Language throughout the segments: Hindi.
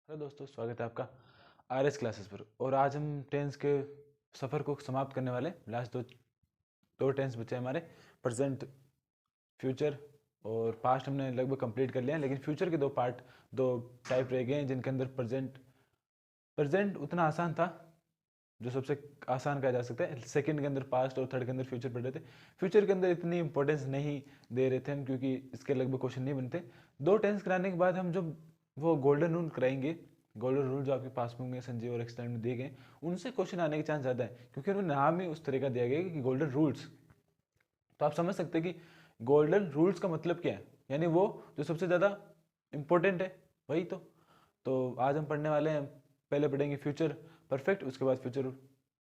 हेलो दोस्तों, स्वागत है आपका आरएस क्लासेस पर। और आज हम टेंस के सफ़र को समाप्त करने वाले। लास्ट दो टेंस बचे हमारे, प्रेजेंट, फ्यूचर और पास्ट हमने लगभग कंप्लीट कर लिया है। लेकिन फ्यूचर के दो टाइप रह गए हैं, जिनके अंदर प्रेजेंट प्रेजेंट उतना आसान था, जो सबसे आसान कहा जा सकता है। सेकंड के अंदर पास्ट और थर्ड के अंदर फ्यूचर पढ़ रहे थे। फ्यूचर के अंदर इतनी इंपॉर्टेंस नहीं दे रहे थे हम, क्योंकि इसके लगभग क्वेश्चन नहीं बनते। दो टेंस कराने के बाद हम जो वो गोल्डन रूल कराएंगे, गोल्डन रूल जो आपके पासबुक में, संजय और एक्सटेंड में दिए गए, उनसे क्वेश्चन आने के चांस ज़्यादा है, क्योंकि उन्होंने नाम ही उस तरह का दिया गया है कि गोल्डन रूल्स। तो आप समझ सकते हैं कि गोल्डन रूल्स का मतलब क्या है, यानी वो जो सबसे ज़्यादा इम्पोर्टेंट है वही। तो आज हम पढ़ने वाले हैं, पहले पढ़ेंगे फ्यूचर परफेक्ट, उसके बाद फ्यूचर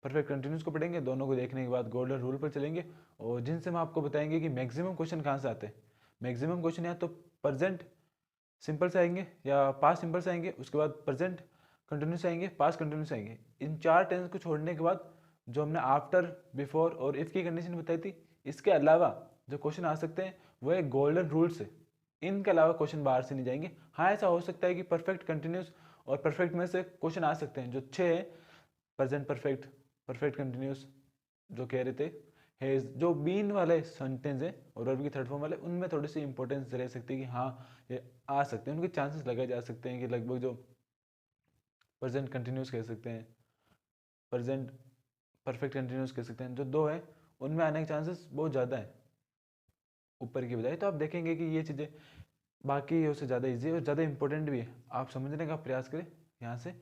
परफेक्ट कंटिन्यूस को पढ़ेंगे। दोनों को देखने के बाद गोल्डन रूल पर चलेंगे, और जिनसे हम आपको बताएंगे कि मैक्सिमम क्वेश्चन कहाँ से आते हैं। मैक्सिमम क्वेश्चन या तो प्रेजेंट सिंपल से आएंगे या पास्ट सिंपल से आएंगे, उसके बाद प्रेजेंट कंटिन्यूस आएंगे, पास्ट कंटिन्यूस आएंगे। इन चार टेंस को छोड़ने के बाद जो हमने आफ्टर, बिफोर और इफ की कंडीशन बताई थी, इसके अलावा जो क्वेश्चन आ सकते हैं वो एक गोल्डन रूल से। इनके अलावा क्वेश्चन बाहर से नहीं जाएंगे। हाँ, ऐसा हो सकता है कि परफेक्ट कंटिन्यूस और परफेक्ट में से क्वेश्चन आ सकते हैं। जो छः है, प्रेजेंट परफेक्ट, परफेक्ट कंटिन्यूस जो कह रहे थे, हैज, जो बीन वाले सेंटेंस है और वर्ब की थर्ड फॉर्म वाले, उनमें थोड़ी सी इंपॉर्टेंस रह सकती है कि हाँ ये आ सकते हैं, उनके चांसेस लगाए जा सकते हैं कि लगभग जो प्रेजेंट कंटिन्यूस कह सकते हैं, प्रेजेंट परफेक्ट कंटिन्यूस कह सकते हैं, जो दो है उनमें आने के चांसेस बहुत ज़्यादा है ऊपर की बजाय। तो आप देखेंगे कि ये चीज़ें बाकी उससे ज़्यादा ईजी और ज़्यादा इंपॉर्टेंट भी है। आप समझने का प्रयास करें यहाँ से।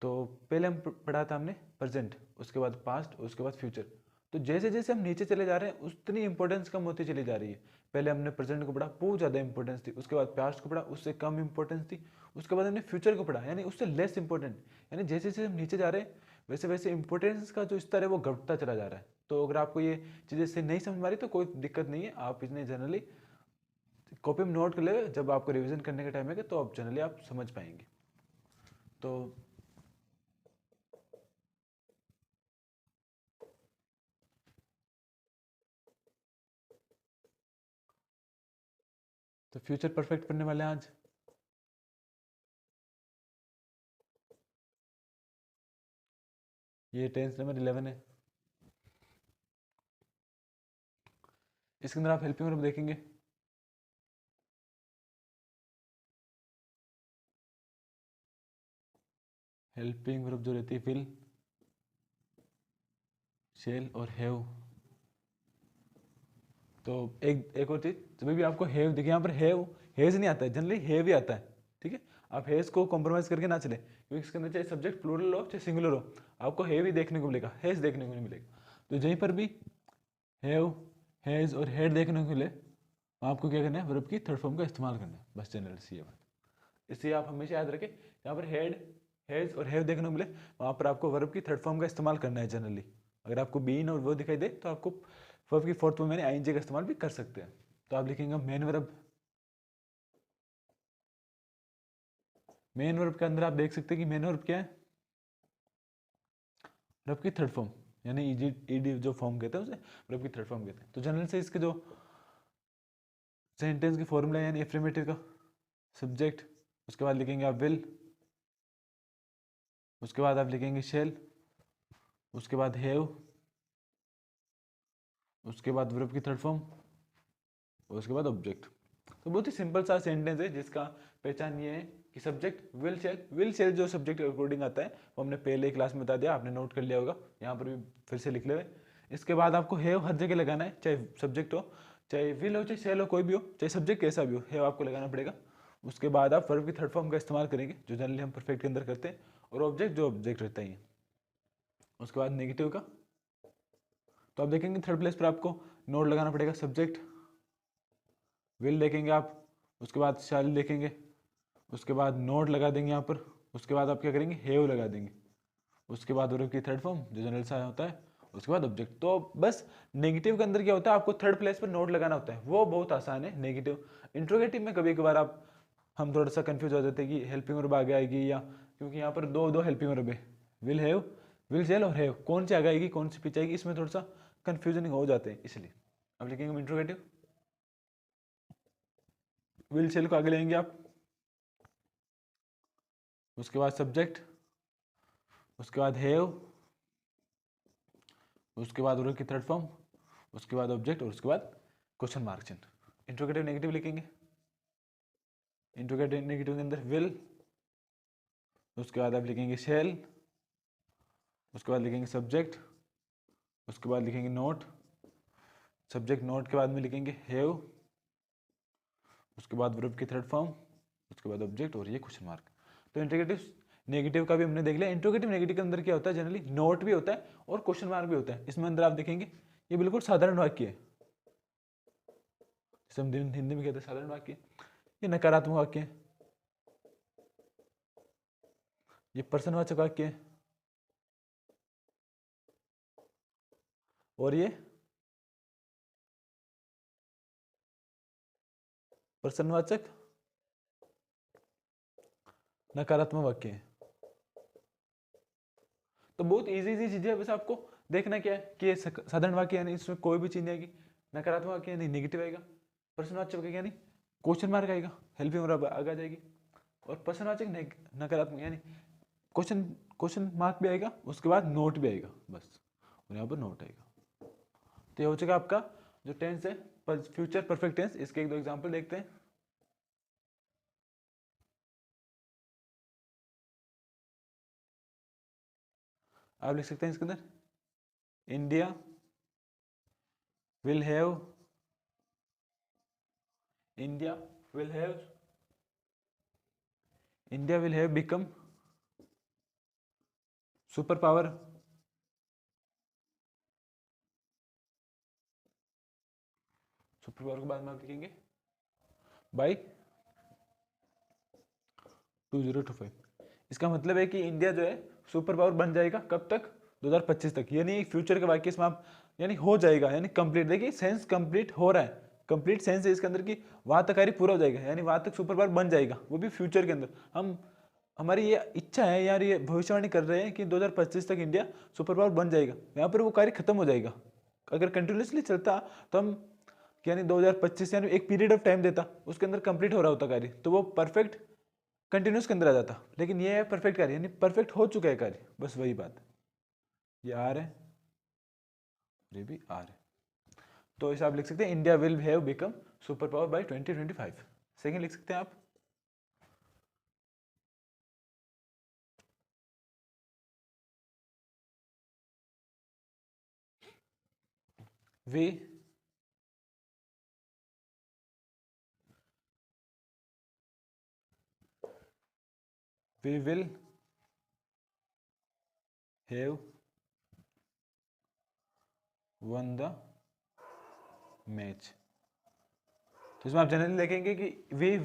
तो पहले हम पढ़ा था हमने प्रेजेंट, उसके बाद पास्ट, उसके बाद फ्यूचर। तो जैसे जैसे हम नीचे चले जा रहे हैं उतनी इंपॉर्टेंस कम होती चली जा रही है। पहले हमने प्रेजेंट को पढ़ा, बहुत ज़्यादा इंपॉर्टेंस थी। उसके बाद पास्ट को पढ़ा, उससे कम इंपॉर्टेंस थी। उसके बाद हमने फ्यूचर को पढ़ा, यानी उससे लेस इंपॉर्टेंट। यानी जैसे जैसे हम नीचे जा रहे हैं वैसे वैसे इंपॉर्टेंस का जो स्तर है वो घटता चला जा रहा है। तो अगर आपको ये चीज़ें से नहीं समझ में आ रही तो कोई दिक्कत नहीं है, आप इतने जनरली कॉपी में नोट कर ले। जब आपको रिवीजन करने का टाइम है तो आप जनरली आप समझ पाएंगे। तो फ्यूचर परफेक्ट पढ़ने वाले हैं आज। ये टेंस नंबर 11 है। इसके अंदर आप हेल्पिंग वर्ब देखेंगे। हेल्पिंग वर्ब जो रहती है विल, शेल और हैव। तो एक और चीज़, जब भी आपको हैव दिखे, यहाँ पर हैव हैज नहीं आता है, जनरली हैव ही आता है। ठीक है, आप हैज को कॉम्प्रोमाइज़ करके ना चले, क्योंकि इसके अंदर चाहे सब्जेक्ट प्लूरल हो चाहे सिंगुलर हो, आपको हैव ही देखने को मिलेगा, हैज देखने को नहीं मिलेगा। तो जहीं पर भी हैव, हैज और हैड देखने को मिले, आपको क्या करना है, वर्ब की थर्ड फॉर्म का इस्तेमाल करना है, बस जनरल सी ये बात। इसलिए आप हमेशा याद रखें, यहाँ पर हेड, हैज और हैव देखने को मिले, वहाँ पर आपको वर्ब की थर्ड फॉर्म का इस्तेमाल करना है जनरली। अगर आपको बीन और वो दिखाई दे तो आपको वर्ब की फोर्थ फॉर्म यानी आईएनजी का इस्तेमाल भी कर सकते हैं। तो आप लिखेंगे मेन वर्ब। मेन वर्ब के अंदर आप देख सकते हैं कि मेन वर्ब क्या है, वर्ब की थर्ड फॉर्म, यानी ईजी ईडी जो फॉर्म कहते हैं उसे वर्ब की थर्ड फॉर्म कहते हैं। तो जनरल से इसके जो सेंटेंस की फॉर्मूला यानी एफर्मेटिव का सब्जेक्ट, उसके बाद लिखेंगे आप विल, उसके बाद आप लिखेंगे शेल, उसके बाद हैव, उसके बाद वर्ब की थर्ड फॉर्म, और उसके बाद ऑब्जेक्ट। तो बहुत ही सिंपल सा सेंटेंस है, जिसका पहचान ये है कि सब्जेक्ट विल सेल जो सब्जेक्ट के अकॉर्डिंग आता है वो हमने पहले क्लास में बता दिया, आपने नोट कर लिया होगा, यहाँ पर भी फिर से लिख ले। इसके बाद आपको हैव हर जगह लगाना है, चाहे सब्जेक्ट हो, चाहे विल हो, चाहे सेल हो, कोई भी हो, चाहे सब्जेक्ट कैसा भी हो, हैव आपको लगाना पड़ेगा। उसके बाद आप वर्ब की थर्ड फॉर्म का इस्तेमाल करेंगे, जो जनरली हम परफेक्ट के अंदर करते हैं, और ऑब्जेक्ट जो ऑब्जेक्ट रहता है। उसके बाद नेगेटिव का, तो आप देखेंगे थर्ड प्लेस पर आपको नोट लगाना पड़ेगा, सब्जेक्ट विल देखेंगे आप, उसके बाद शैल देखेंगे, उसके बाद नोट लगा देंगे यहाँ पर, उसके बाद आप क्या करेंगे, हैव लगा देंगे, उसके बाद वर्ब की थर्ड फॉर्म जो जनरल सा होता है, उसके बाद ऑब्जेक्ट। तो बस नेगेटिव के अंदर क्या होता है, आपको थर्ड प्लेस पर नोट लगाना होता है, वो बहुत आसान है। नेगेटिव इंट्रोगेटिव में कभी कभार आप हम थोड़ा सा कंफ्यूज हो जाते हैं कि हेल्पिंग वर्ब आगे आएगी या, क्योंकि यहाँ पर दो दो हेल्पिंग वर्ब है, विल हैव, विल शेल और हैव, कौन सी आगे आएगी कौन सी पीछे आएगी, इसमें थोड़ा सा कन्फ्यूजन हो जाते हैं। इसलिए अब लिखेंगे हम इंट्रोगेटिव, विल शेल को आगे लेंगे आप, उसके बाद सब्जेक्ट, उसके बाद हैव, उसके बाद वर्ब की थर्ड फॉर्म, उसके बाद ऑब्जेक्ट और उसके बाद क्वेश्चन मार्क चिन्ह। इंट्रोगेटिव नेगेटिव लिखेंगे। इंट्रोगेटिव नेगेटिव के अंदर विल, उसके बाद आप लिखेंगे शैल, उसके बाद लिखेंगे सब्जेक्ट, उसके बाद लिखेंगे नोट, सब्जेक्ट नोट के बाद में लिखेंगे हैव, उसके बाद वर्ब की थर्ड फॉर्म, उसके बाद ऑब्जेक्ट और ये क्वेश्चन मार्क। तो इंट्रोगेटिव नेगेटिव का भी हमने देख लिया। इंट्रोगेटिव नेगेटिव के अंदर क्या होता है, जनरली नोट भी होता है और क्वेश्चन मार्क भी होता है। इसमें अंदर आप देखेंगे ये बिल्कुल साधारण वाक्य है, जैसे हम हिंदी में कहते हैं साधारण वाक्य, ये नकारात्मक वाक्य है, ये प्रश्नवाचक वाक्य है, और ये प्रश्नवाचक नकारात्मक वाक्य है। तो बहुत इजी इजी चीजें है, बस आपको देखना क्या है कि साधारण वाक्य यानी इसमें कोई भी चीज नहीं आएगी, नकारात्मक वाक्य यानी नेगेटिव आएगा, प्रश्नवाचक वाक्य यानी क्वेश्चन मार्क आएगा, हेल्पिंग वर्ब आगे आ जाएगी, और प्रश्नवाचक नकारात्मक यानी क्वेश्चन क्वेश्चन मार्क भी आएगा, उसके बाद नोट भी आएगा बस, और यहाँ पर नोट आएगा। तो ये हो चुका आपका जो टेंस है फ्यूचर परफेक्ट टेंस। इसके एक दो एग्जांपल देखते हैं। आप लिख सकते हैं इसके अंदर India will have, India will have, India will have become super power, super power के बाद में आप लिखेंगे बाई 2025। इसका मतलब है कि इंडिया जो है सुपर पावर बन जाएगा कब तक, 2025 तक, यानी फ्यूचर के वाक्य इसमें आप यानी हो जाएगा, यानी कंप्लीट, देखिए सेंस कंप्लीट हो रहा है, कंप्लीट सेंस है इसके अंदर की वहां तक कार्य पूरा हो जाएगा, यानी वहां तक सुपर पावर बन जाएगा, वो भी फ्यूचर के अंदर। हम हमारी ये इच्छा है यार, ये भविष्यवाणी कर रहे हैं कि 2025 तक इंडिया सुपर पावर बन जाएगा, यहाँ पर वो कार्य खत्म हो जाएगा। अगर कंटिन्यूसली चलता तो हम यानी 2025 यानी एक पीरियड ऑफ टाइम देता, उसके अंदर कंप्लीट हो रहा होता कार्य, तो वो परफेक्ट कंटिन्यूस के अंदर आ जाता। लेकिन ये है परफेक्ट कार्य, यानी परफेक्ट हो चुका है कार्य, बस वही बात है। ये आर है, ये भी आर है। तो इसे आप लिख सकते हैं India will have become super power by 2025। Second लिख सकते हैं आप we will have won the match. तो इसमें आप जनरली लिखेंगे कि we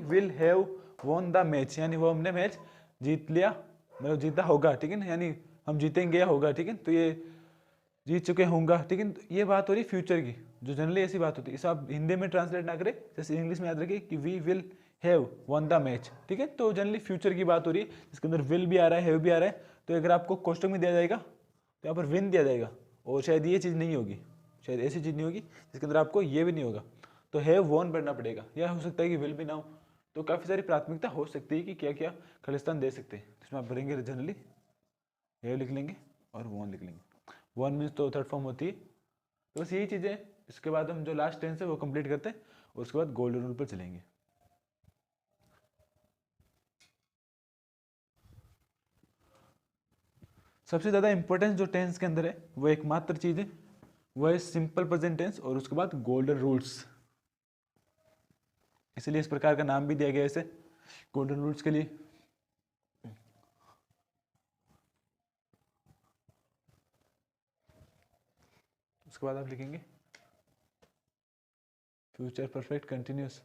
will have won the match, यानी वो हमने मैच जीत लिया, मतलब जीता होगा, ठीक है ना, यानी हम जीतेंगे या होगा, ठीक है। तो ये जीत चुके होंगे, ठीक है। तो ये बात हो रही फ्यूचर की, जो जनरली ऐसी बात होती है। इसे आप हिंदी में ट्रांसलेट ना करें, जैसे इंग्लिश में याद रखिए कि we will have won the match, ठीक है। तो जनरली फ्यूचर की बात हो रही है, जिसके अंदर विल भी आ रहा है, हैव भी आ रहा है। तो अगर आपको कोष्टक में दिया जाएगा तो यहाँ पर विन दिया जाएगा, और शायद ये चीज़ नहीं होगी, शायद ऐसी चीज़ नहीं होगी जिसके अंदर आपको ये भी नहीं होगा, तो हैव वॉन पढ़ना पड़ेगा। या हो सकता है कि विल भी ना हो, तो काफ़ी सारी प्राथमिकता हो सकती है कि क्या क्या खालिस्तान दे सकते हैं। इसमें आप भरेंगे जनरली हैव लिख लेंगे और वॉन लिख लेंगे। वन मीन्स तो थर्ड फॉर्म होती है। तो बस यही चीज़ें, इसके बाद हम जो लास्ट टेंस है वो कंप्लीट करते हैं, और उसके बाद गोल्डन रूल पर चलेंगे। सबसे ज़्यादा इंपॉर्टेंस जो टेंस के अंदर है वो एकमात्र चीज़ है, वो है सिंपल प्रेजेंट टेंस और उसके बाद गोल्डन रूल्स। इसलिए इस प्रकार का नाम भी दिया गया है इसे, गोल्डन रूल्स के लिए। उसके बाद आप लिखेंगे future perfect continuous,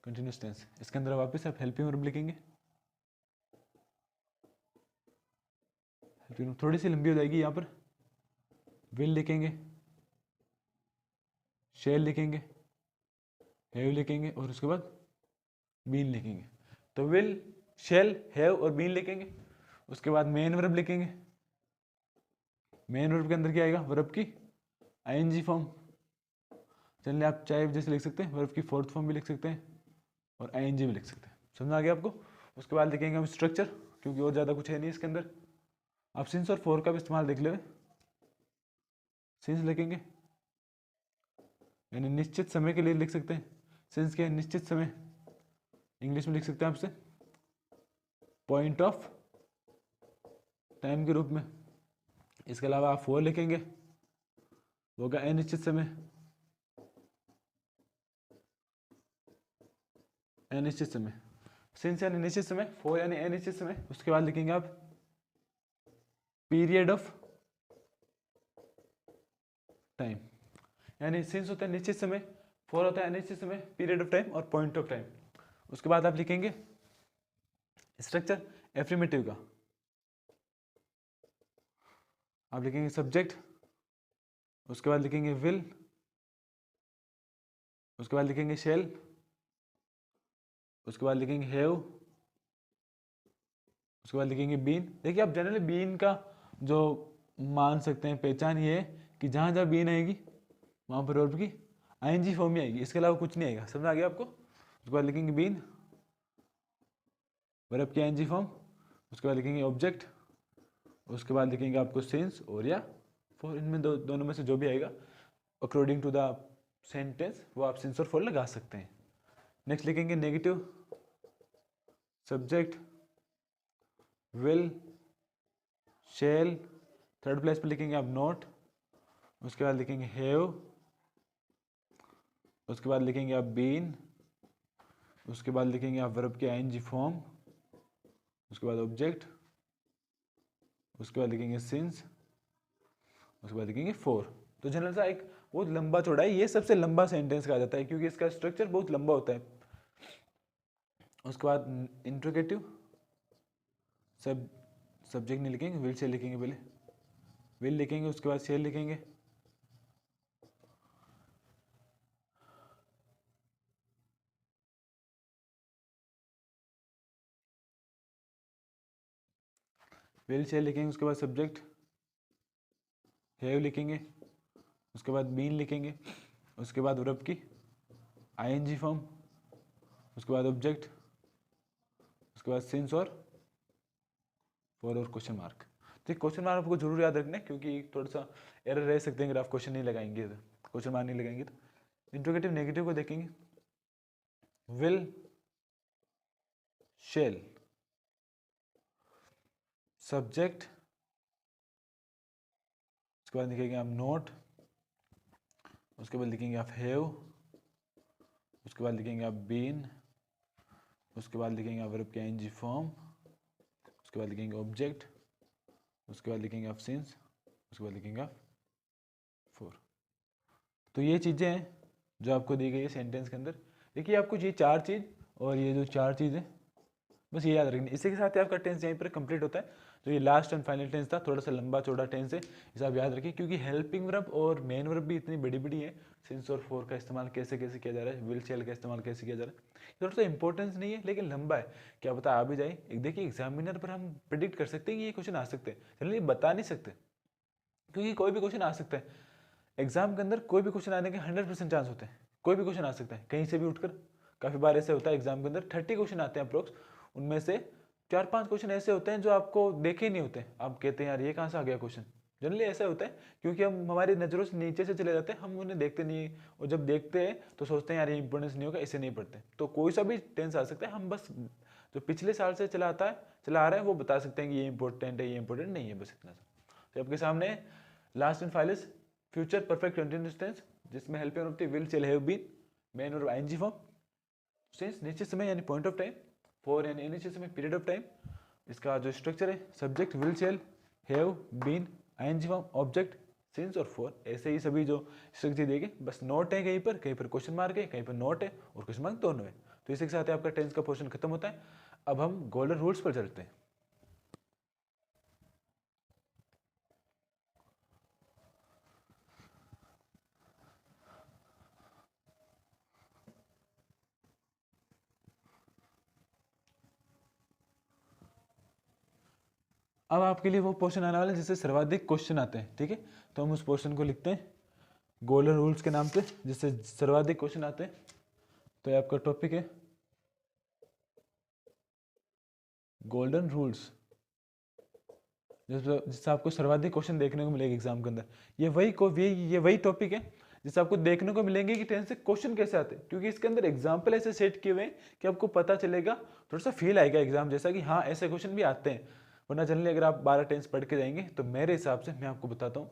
continuous tense. इसके अंदर वापस आप हेल्पिंग वर्ब लिखेंगे, हेल्पिंग वर्ब थोड़ी सी लंबी हो जाएगी, यहाँ पर विल लिखेंगे, शेल लिखेंगे, हैव लिखेंगे, और उसके बाद बीन लिखेंगे। तो विल, शेल, हैव और बीन लिखेंगे। उसके बाद मेन वर्ब लिखेंगे। मेन वर्ब के अंदर क्या आएगा, वर्ब की आईएनजी फॉर्म। चलिए आप चाहे जैसे लिख सकते हैं, वर्ब की फोर्थ फॉर्म भी लिख सकते हैं और आईएनजी भी लिख सकते हैं। समझ आ गया आपको। उसके बाद लिखेंगे हम स्ट्रक्चर, क्योंकि और ज़्यादा कुछ है नहीं इसके अंदर। आप सिंस और फॉर का भी इस्तेमाल देख ले। सिंस लिखेंगे यानी निश्चित समय के लिए लिख सकते हैं। सिंस के निश्चित समय इंग्लिश में लिख सकते हैं आपसे पॉइंट ऑफ टाइम के रूप में। इसके अलावा आप फॉर लिखेंगे, वो होगा अनिश्चित समय। अनिश्चित समय, सिंस यानी निश्चित समय, फॉर यानी अनिश्चित समय। उसके बाद लिखेंगे आप पीरियड ऑफ टाइम, यानी सिंस होता है निश्चित समय, फॉर होता है अनिश्चित समय, पीरियड ऑफ टाइम और पॉइंट ऑफ टाइम। उसके बाद आप लिखेंगे स्ट्रक्चर एफर्मेटिव का। आप लिखेंगे सब्जेक्ट, उसके बाद लिखेंगे विल, उसके बाद लिखेंगे शेल, उसके बाद लिखेंगे हैव, उसके बाद लिखेंगे बीन। देखिए आप जनरली बीन का जो मान सकते हैं पहचान ये है कि जहाँ जहाँ बीन आएगी वहाँ पर वर्ब की आईएनजी फॉर्म में आएगी, इसके अलावा कुछ नहीं आएगा। समझ आ गया आपको। उसके बाद लिखेंगे बीन, वर्ब की आईएनजी फॉर्म। उसके बाद लिखेंगे ऑब्जेक्ट, उसके बाद लिखेंगे आपको सिंस और या फॉर, इनमें दोनों में से जो भी आएगा अकॉर्डिंग टू द सेंटेंस वो आप सिंस और फॉर लगा सकते हैं। नेक्स्ट लिखेंगे negative, subject, will, shall. Third place पे लिखेंगे आप नॉट, उसके बाद लिखेंगे हैव, उसके बाद लिखेंगे आप बीन, उसके बाद लिखेंगे आप वर्ब की आईएनजी फॉर्म, उसके बाद ऑब्जेक्ट, उसके बाद लिखेंगे सिंस, उसके बाद लिखेंगे फॉर। तो जनरल सा एक बहुत लंबा चौड़ा है, ये सबसे लंबा सेंटेंस कहा जाता है क्योंकि इसका स्ट्रक्चर बहुत लंबा होता है। उसके बाद इंट्रोगेटिव, सब्जेक्ट नहीं लिखेंगे, विल शेल लिखेंगे, पहले विल लिखेंगे, उसके बाद शेल लिखेंगे, विल शेल लिखेंगे, उसके बाद सब्जेक्ट, हैव लिखेंगे, उसके बाद बीन लिखेंगे, उसके बाद वर्ब की आईएनजी फॉर्म, उसके बाद ऑब्जेक्ट, उसके बाद सिंस और फॉर और क्वेश्चन मार्क। तो क्वेश्चन मार्क आपको जरूर याद रखना है क्योंकि थोड़ा सा एरर रह सकते हैं अगर आप क्वेश्चन नहीं लगाएंगे तो, क्वेश्चन मार्क नहीं लगाएंगे तो। इंट्रोगेटिव नेगेटिव को देखेंगे, विल शेल, सब्जेक्ट, उसके बाद लिखेंगे आप नोट, उसके बाद लिखेंगे आप हैव, उसके बाद लिखेंगे आप बीन, उसके बाद लिखेंगे आप वर्ब की आईएनजी फॉर्म, उसके बाद लिखेंगे ऑब्जेक्ट, उसके बाद लिखेंगे आप सिंस, उसके बाद लिखेंगे आप फॉर। तो ये चीज़ें हैं जो आपको दी गई है सेंटेंस के अंदर। देखिए आपको ये चार चीज़ और ये जो चार चीज़ें बस ये याद रखनी। इसी के साथ ही आपका टेंस यहीं पर कंप्लीट होता है। तो ये लास्ट एंड फाइनल टेंस था, थोड़ा सा लंबा चौड़ा टेंस है, इसे आप याद रखिए क्योंकि हेल्पिंग वर्ब और मेन वर्ब भी इतनी बड़ी बड़ी है। सिंस और फॉर का इस्तेमाल कैसे कैसे किया जा रहा है, विल शेल का इस्तेमाल कैसे किया जा रहा है, थोड़ा सा इंपॉर्टेंस नहीं है लेकिन लंबा है, क्या पता आ भी जाए। एक देखिए एग्जामिनर पर हम प्रिडिक्ट कर सकते हैं कि ये क्वेश्चन आ सकते हैं, चलिए बता नहीं सकते क्योंकि कोई भी क्वेश्चन आ सकता है। एग्जाम के अंदर कोई भी क्वेश्चन आने के 100% चांस होते हैं, कोई भी क्वेश्चन आ सकता है कहीं से भी उठकर। काफ़ी बार ऐसे होता है एग्जाम के अंदर 30 क्वेश्चन आते हैं अप्रोक्स, उनमें से 4-5 क्वेश्चन ऐसे होते हैं जो आपको देखे ही नहीं होते, आप कहते हैं यार ये कहाँ से आ गया क्वेश्चन। जनरली ऐसा होता है क्योंकि हम हमारी नज़रों से नीचे से चले जाते हैं, हम उन्हें देखते नहीं है और जब देखते हैं तो सोचते हैं यार ये इंपॉर्टेंस नहीं होगा, इसे नहीं पढ़ते। तो कोई सा भी टेंस आ सकता है, हम बस जो पिछले साल से चला आ रहा है वो बता सकते हैं कि ये इंपॉर्टेंट है, ये इंपॉर्टेंट नहीं है, बस इतना सा। तो आपके सामने last and final future perfect continuous tense जिसमें helping of the will shall have been, main और आईएनजी फॉर्म, सिंस निश्चित समय यानी पॉइंट ऑफ टाइम, फॉर यानी अनिश्चित समय पीरियड ऑफ टाइम। इसका जो स्ट्रक्चर है subject, will shall, have been, ING form, object, since और फॉर। ऐसे ही सभी जो स्ट्रक्चर देंगे, बस नोट है कहीं पर क्वेश्चन मार्क है, कहीं पर नोट है और क्वेश्चन मार्क दोनों है। तो इसी के साथ आपका टेंस का पोर्शन खत्म होता है। अब हम गोल्डन रूल्स पर चलते हैं। अब आपके लिए वो पोर्शन आने वाला है जिससे सर्वाधिक क्वेश्चन आते हैं, ठीक है। तो हम उस पोर्शन को लिखते हैं, गोल्डन रूल्स के नाम से, जिससे सर्वाधिक क्वेश्चन आते हैं। तो ये आपका टॉपिक है गोल्डन रूल्स, जिससे आपको सर्वाधिक क्वेश्चन देखने को मिलेगा एग्जाम के अंदर। ये वही टॉपिक है जिससे आपको देखने को मिलेंगे कि टेंस से क्वेश्चन कैसे आते हैं, क्योंकि इसके अंदर एग्जाम्पल ऐसे सेट किए हुए हैं कि आपको पता चलेगा, थोड़ा सा फील आएगा एग्जाम जैसा कि हाँ ऐसे क्वेश्चन भी आते हैं। वरना जनरली अगर आप 12 टेंस पढ़ के जाएंगे तो मेरे हिसाब से मैं आपको बताता हूँ,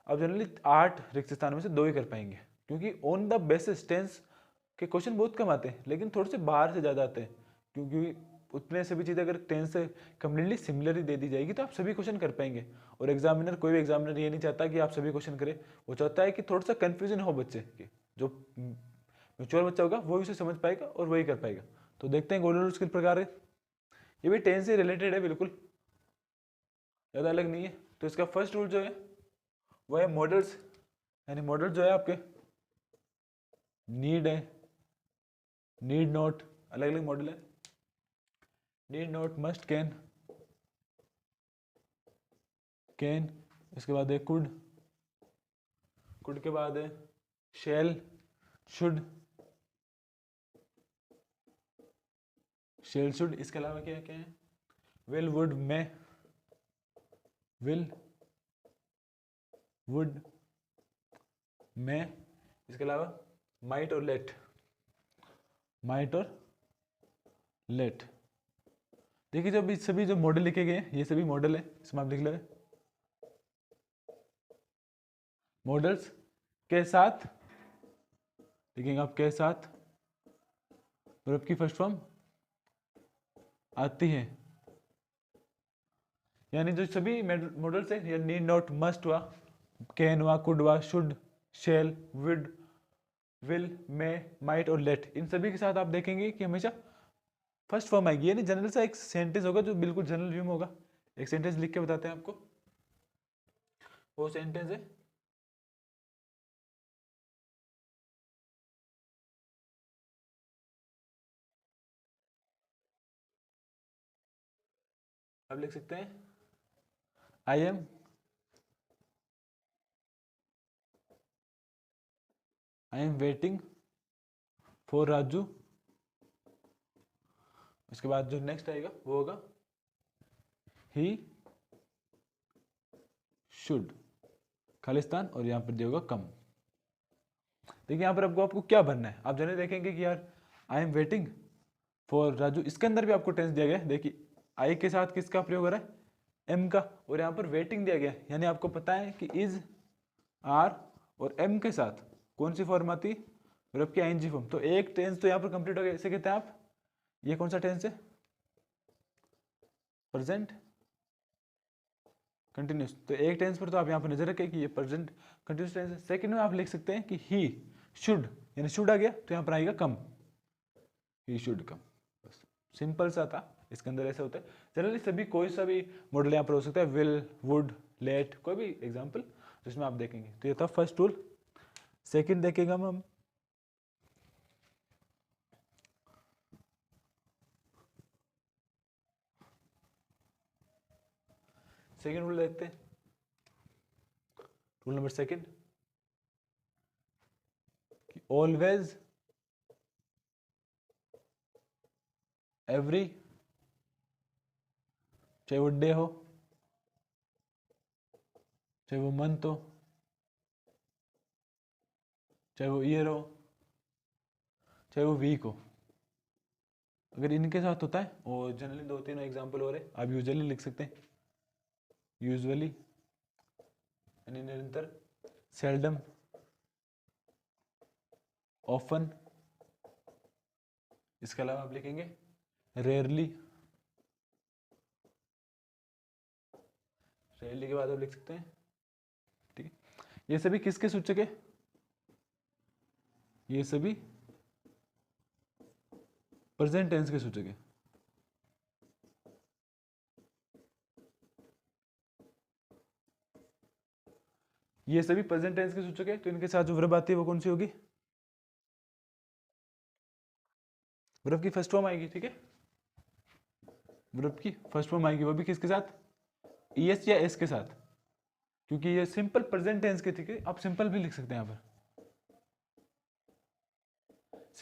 आप जनरली 8 रिक्त स्थान में से 2 ही कर पाएंगे, क्योंकि ऑन द बेसिस टेंस के क्वेश्चन बहुत कम आते हैं, लेकिन थोड़े से बाहर से ज़्यादा आते हैं। क्योंकि उतने सभी चीज़ें अगर टेंस से कम्प्लीटली सिमिलर ही दे दी जाएगी तो आप सभी क्वेश्चन कर पाएंगे। और एग्जामिनर, कोई भी एग्जामिनर ये नहीं चाहता कि आप सभी क्वेश्चन करें, वो चाहता है कि थोड़ा सा कन्फ्यूजन हो बच्चे की, जो मैच्योर बच्चा होगा वो उसे समझ पाएगा और वही कर पाएगा। तो देखते हैं गोल्डन रूल्स किस प्रकार है। ये भी टेंस से रिलेटेड है, बिल्कुल ज़्यादा अलग नहीं है। तो इसका फर्स्ट रूल जो है वो है मॉडल्स, यानी मॉडल जो है आपके नीड है, नीड नॉट, अलग अलग मॉडल है। Need not, must, can, can, इसके बाद है कुड, कुड के बाद है शैल, शुड, शैल शुड, इसके अलावा क्या क्या है, will, would, may, will, would, may, इसके अलावा माइट और लेट, माइट और लेट। देखिए जब सभी जो मॉडल लिखे गए हैं ये सभी मॉडल है, इसमें आप लिख लो मॉडल्स के साथ, लिखेंगे आप के साथ वर्ब की फर्स्ट फॉर्म आती है, यानी जो सभी मॉडल्स है, नीड नॉट, मस्ट हुआ, कैन हुआ, कुड हुआ, should, shall, would, will, may, might और लेट, इन सभी के साथ आप देखेंगे कि हमेशा फर्स्ट फॉर्म आएगी। यानी जनरल सा एक सेंटेंस होगा जो बिल्कुल जनरल व्यू में होगा। एक सेंटेंस लिख के बताते हैं आपको, वो सेंटेंस है आप लिख सकते हैं I am waiting for Raju. उसके बाद जो नेक्स्ट आएगा वो होगा ही शुड, खालिस्तान, और यहाँ पर दिया होगा कम। देखिए यहाँ पर आपको क्या भरना है, आप जनरली देखेंगे कि यार I am waiting for Raju, इसके अंदर भी आपको टेंस दिया गया है। देखिए आई के साथ किसका प्रयोग हो रहा है, एम का, और यहाँ पर वेटिंग दिया गया है, यानी आपको पता है कि इज, आर और एम के साथ कौन सी फॉर्म आती, वर्ब की आईएनजी फॉर्म। तो एक टेंस तो यहाँ पर कंप्लीट हो गया। इसे कहते हैं आप, ये कौन सा टेंस है, प्रेजेंट कंटिन्यूस। तो एक टेंस पर तो आप यहाँ पर नजर रखें कि ये प्रेजेंट कंटिन्यूस टेंस है। सेकंड में आप लिख सकते हैं कि ही शुड, यानी शुड आ गया तो यहाँ पर आएगा कम, ही शुड कम, बस सिंपल सा था। इसके अंदर ऐसा होता है जनरली सभी, कोई सा भी मॉडल यहाँ पर हो सकता है, विल, वुड, लेट, कोई भी एग्जाम्पल जिसमें आप देखेंगे। तो ये था फर्स्ट रूल। सेकंड देखेगा हम सेकंड रूल देखते हैं। Rule number second, always, every, चाहे वो डे हो, चाहे वो मंथ हो, चाहे वो ईयर हो, चाहे वो वीक हो, अगर इनके साथ होता है, और जनरली 2-3 एग्जाम्पल हो रहे आप यूजुअली लिख सकते हैं, यूजुअली यानी निरंतर, सेल्डम, ऑफन, इसके अलावा आप लिखेंगे रेयरली, रेयरली के बाद आप लिख सकते हैं, ठीक है। ये सभी किसके सूचक है, ये सभी प्रेजेंट टेंस के सूचक है। ये सभी प्रेजेंट टेंस के सूचक है, तो इनके साथ जो वर्ब आती है वो कौन सी होगी, वर्ब की फर्स्ट फॉर्म आएगी, ठीक है। वर्ब की फर्स्ट फॉर्म आएगी, वो भी किसके साथ, ईएस या एस के साथ, क्योंकि ये सिंपल प्रेजेंट टेंस के, ठीक है। आप सिंपल भी लिख सकते हैं यहाँ पर,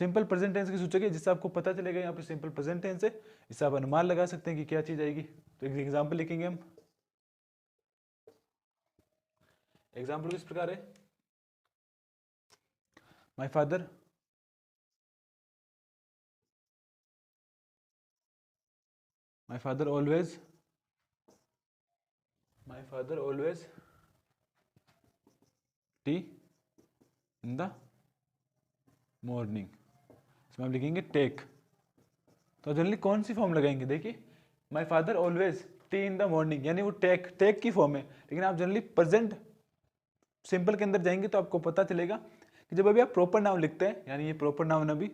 सिंपल प्रेजेंट टेंस की सूचक है, जिससे आपको पता चलेगा यहाँ पे सिंपल प्रेजेंट टेंस है, इससे आप अनुमान लगा सकते हैं कि क्या चीज आएगी। तो एक एग्जाम्पल लिखेंगे हम। एग्जाम्पल किस प्रकार है, माई father always T in the morning. इसमें हम लिखेंगे टेक। तो जनरली कौन सी फॉर्म लगाएंगे, देखिए माई father always T in the morning, यानी वो टेक की फॉर्म है। लेकिन आप जनरली प्रेजेंट सिंपल के अंदर जाएंगे तो आपको पता चलेगा कि जब अभी आप प्रॉपर नाउन लिखते हैं, यानी ये प्रॉपर नाउन अभी,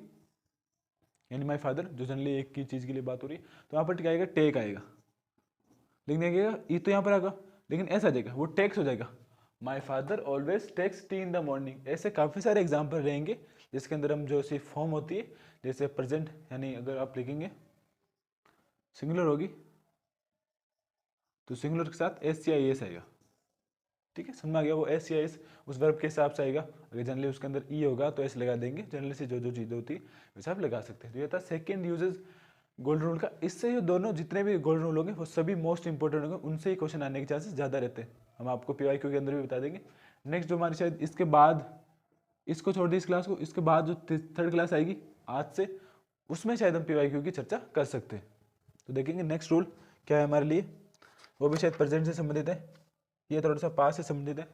यानी माई फादर, जो जनरली एक की चीज के लिए बात हो रही है, तो यहाँ पर क्या आएगा, टेक आएगा। लेकिन आएगा ये तो यहाँ पर आएगा, लेकिन ऐसा आ जाएगा, वो टेक्स हो जाएगा, my father always takes tea in the morning. ऐसे काफ़ी सारे एग्जाम्पल रहेंगे जिसके अंदर हम जो सी फॉर्म होती है, जैसे प्रेजेंट, यानी अगर आप लिखेंगे सिंगुलर होगी तो सिंगुलर के साथ एस या एस आएगा। ठीक है, समझ में आ गया, वो एस या एस उस वर्ब के हिसाब से आएगा। अगर जनरली उसके अंदर ई होगा तो एस लगा देंगे, जनरली से जो जो चीज़ें होती है वैसे आप लगा सकते हैं। तो ये था सेकेंड यूजेज गोल्डन रूल का। इससे जो दोनों जितने भी गोल्डन रूल होंगे वो सभी मोस्ट इंपॉर्टेंट होंगे, उनसे ही क्वेश्चन आने के चांसेस ज़्यादा रहते हैं। हम आपको पीवाईक्यू के अंदर भी बता देंगे। नेक्स्ट जो हमारी शायद इसके बाद, इसको छोड़ दी इस क्लास को, इसके बाद जो थर्ड क्लास आएगी आज से, उसमें शायद हम पीवाईक्यू की चर्चा कर सकते हैं। तो देखेंगे नेक्स्ट रूल क्या है हमारे लिए, वो भी शायद प्रेजेंट से संबंधित है, ये थोड़ा सा पास से संबंधित है।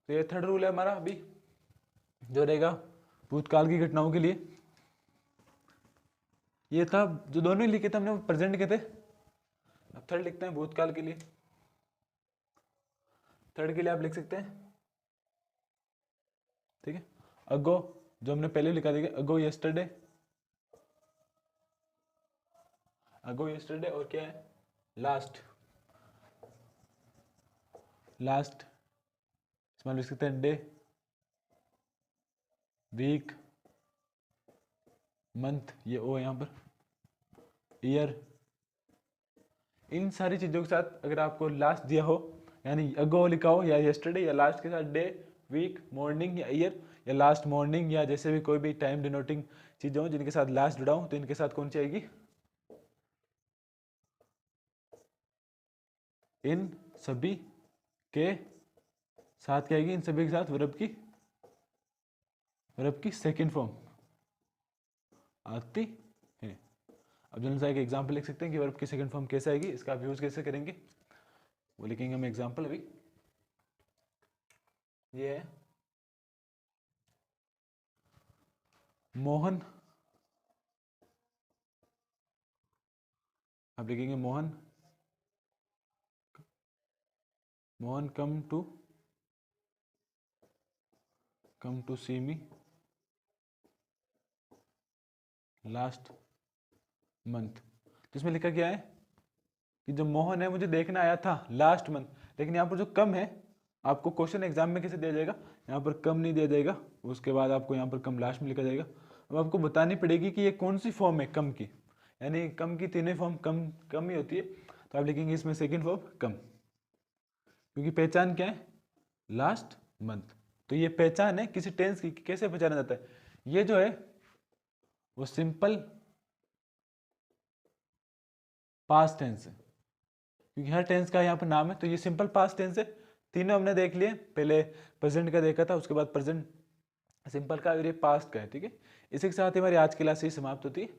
तो ये थर्ड रूल है हमारा अभी, जो रहेगा भूतकाल की घटनाओं के लिए। ये था जो दोनों ही लिखे थे हमने, प्रेजेंट के थे। अब थर्ड लिखते हैं भूतकाल के लिए। थर्ड के लिए आप लिख सकते हैं, ठीक है, अगो, जो हमने पहले लिखा देगा, अगो यस्टरडे, अगो यस्टरडे, और क्या है लास्ट, लास्ट इसमें लिख सकते हैं डे, वीक, मंथ, ये ओ है यहाँ पर, ईयर। इन सारी चीज़ों के साथ अगर आपको लास्ट दिया हो, यानी अगो लिखा हो या यस्टरडे, या लास्ट के साथ डे, वीक, मॉर्निंग या ईयर, या लास्ट मॉर्निंग, या जैसे भी कोई भी टाइम डिनोटिंग चीज़ें हो जिनके साथ लास्ट जुड़ा हो, तो इनके साथ कौन सी आएगी, इन सभी के साथ क्या आएगी, इन सभी के साथ वर्ब की सेकेंड फॉर्म आती है। अब जनरल सा एक एग्जाम्पल लिख सकते हैं कि वर्ब की सेकंड फॉर्म कैसे आएगी, इसका आप यूज कैसे करेंगे, वो लिखेंगे हम एग्जाम्पल अभी। ये है मोहन, आप लिखेंगे Mohan come to see me last month. जिसमें लिखा क्या है कि जो मोहन है मुझे देखने आया था लास्ट मंथ, लेकिन यहाँ पर जो कम है, आपको क्वेश्चन एग्जाम में कैसे दिया जाएगा, यहाँ पर कम नहीं दिया जाएगा, उसके बाद आपको यहाँ पर कम लास्ट में लिखा जाएगा। अब आपको बतानी पड़ेगी कि ये कौन सी फॉर्म है कम की, यानी कम की तीनों फॉर्म कम कम ही होती है, तो आप लिखेंगे इसमें सेकेंड फॉर्म कम, क्योंकि पहचान क्या है, लास्ट मंथ। तो ये पहचान है किसी टेंस की, कैसे पहचाना जाता है, ये जो है वो सिंपल पास्ट टेंस है, क्योंकि हर टेंस का यहाँ पर नाम है, तो ये सिंपल पास्ट टेंस है। तीनों हमने देख लिए, पहले प्रेजेंट का देखा था, उसके बाद प्रेजेंट सिंपल का, और ये पास्ट का है। ठीक है, इसी के साथ ही हमारी आज की क्लास ही समाप्त होती है।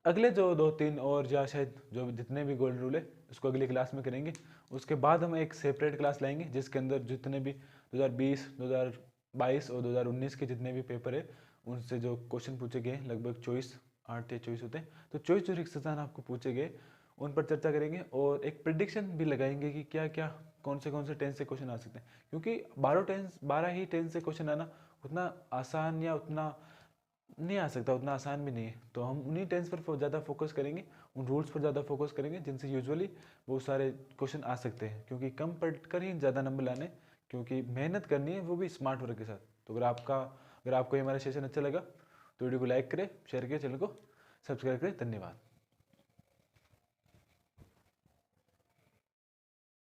अगले जो 2-3 और या शायद जो जितने भी गोल्डन रूल है उसको अगली क्लास में करेंगे। उसके बाद हम एक सेपरेट क्लास लाएंगे जिसके अंदर जितने भी 2020, 2022 और 2019 के जितने भी पेपर है उनसे जो क्वेश्चन पूछे गए, लगभग 8 या 24 होते हैं, तो 24 स्थान आपको पूछे गए, उन पर चर्चा करेंगे और एक प्रिडिक्शन भी लगाएंगे कि क्या क्या कौन से टेंस से क्वेश्चन आ सकते हैं। क्योंकि 12 ही टेंस से क्वेश्चन आना उतना आसान या उतना नहीं आ सकता, उतना आसान भी नहीं है। तो हम उन्हीं टेंस पर ज़्यादा फोकस करेंगे, उन रूल्स पर ज़्यादा फोकस करेंगे जिनसे यूजुअली वो सारे क्वेश्चन आ सकते हैं, क्योंकि कम पढ़ कर ही ज़्यादा नंबर लाने, क्योंकि मेहनत करनी है वो भी स्मार्ट वर्क के साथ। तो अगर आपको ये हमारा सेशन अच्छा लगा तो वीडियो को लाइक करें, शेयर करें, चैनल को सब्सक्राइब करें। धन्यवाद।